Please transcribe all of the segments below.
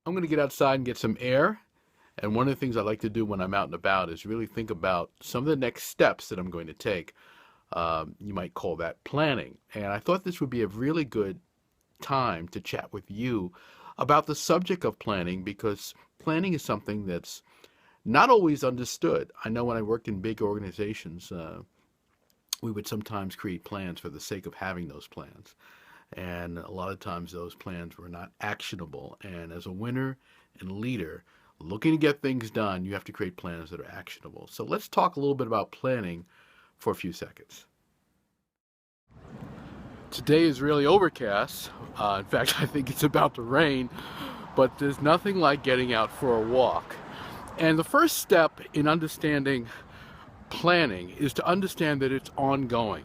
I'm going to get outside and get some air. And one of the things I like to do when I'm out and about is really think about some of the next steps that I'm going to take. You might call that planning. And I thought this would be a really good time to chat with you about the subject of planning because planning is something that's not always understood. I know when I worked in big organizations, we would sometimes create plans for the sake of having those plans. And a lot of times those plans were not actionable. And as a winner and leader looking to get things done, you have to create plans that are actionable. So let's talk a little bit about planning for a few seconds. Today is really overcast. In fact, I think it's about to rain, but there's nothing like getting out for a walk. And the first step in understanding planning is to understand that it's ongoing.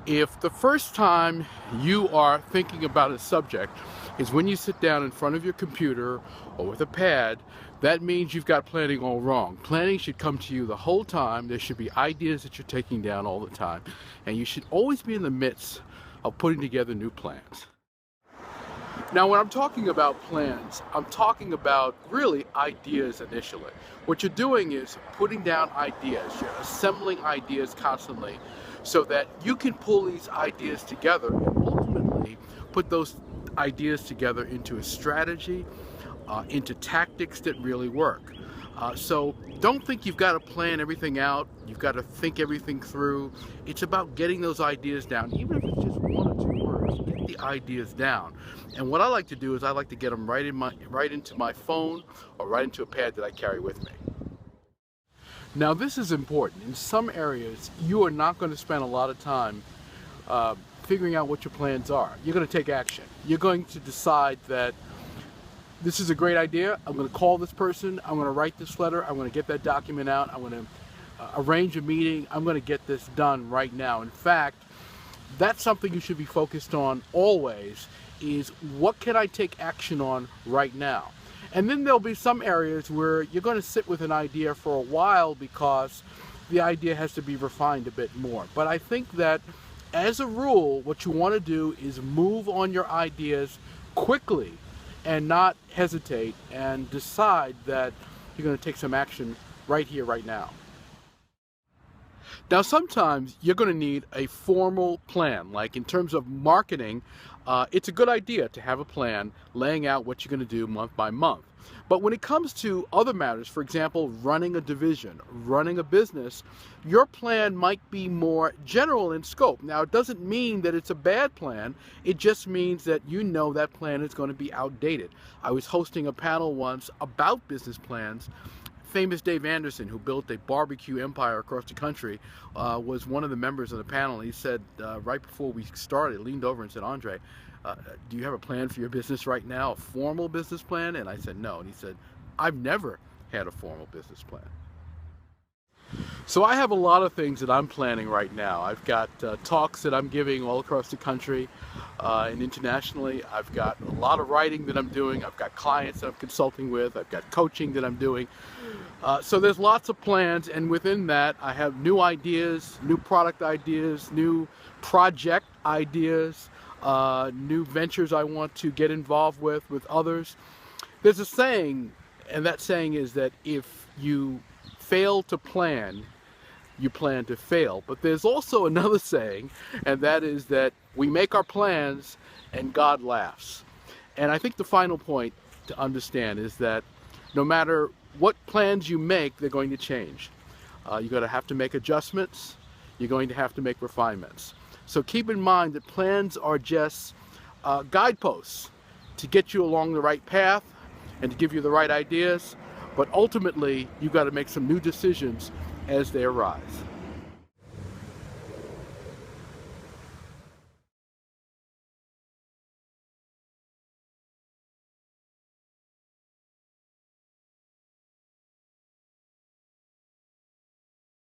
If the first time you are thinking about a subject is when you sit down in front of your computer or with a pad, that means you've got planning all wrong. Planning should come to you the whole time. There should be ideas that you're taking down all the time. And you should always be in the midst of putting together new plans. Now, when I'm talking about plans, I'm talking about really ideas initially. What you're doing is putting down ideas. You're assembling ideas constantly so that you can pull these ideas together and ultimately put those ideas together into a strategy, into tactics that really work. So don't think you've got to plan everything out. You've got to think everything through. It's about getting those ideas down, even if it's just one or two words. Get the ideas down. And what I like to do is I like to get them right into my phone or right into a pad that I carry with me. Now this is important. In some areas, you are not going to spend a lot of time figuring out what your plans are. You're going to take action. You're going to decide that this is a great idea. I'm going to call this person. I'm going to write this letter. I'm going to get that document out. I'm going to arrange a meeting. I'm going to get this done right now. In fact, that's something you should be focused on always, is what can I take action on right now? And then there'll be some areas where you're going to sit with an idea for a while because the idea has to be refined a bit more. But I think that as a rule, what you want to do is move on your ideas quickly and not hesitate and decide that you're going to take some action right here, right now. Now, sometimes you're going to need a formal plan. Like in terms of marketing, it's a good idea to have a plan laying out what you're going to do month by month. But when it comes to other matters, for example, running a division, running a business, your plan might be more general in scope. Now, it doesn't mean that it's a bad plan. It just means that you know that plan is going to be outdated. I was hosting a panel once about business plans. Famous Dave Anderson, who built a barbecue empire across the country, was one of the members of the panel. He said, right before we started, leaned over and said, Andre, do you have a plan for your business right now, a formal business plan? And I said, no. And he said, I've never had a formal business plan. So I have a lot of things that I'm planning right now. I've got talks that I'm giving all across the country and internationally. I've got a lot of writing that I'm doing. I've got clients that I'm consulting with. I've got coaching that I'm doing. So there's lots of plans, and within that I have new ideas, new product ideas, new project ideas, new ventures I want to get involved with others. There's a saying, and that saying is that if you fail to plan, you plan to fail. But there's also another saying, and that is that we make our plans and God laughs. And I think the final point to understand is that no matter what plans you make, they're going to change. You're going to have to make adjustments. You're going to have to make refinements. So keep in mind that plans are just guideposts to get you along the right path and to give you the right ideas. But ultimately, you've got to make some new decisions as they arise.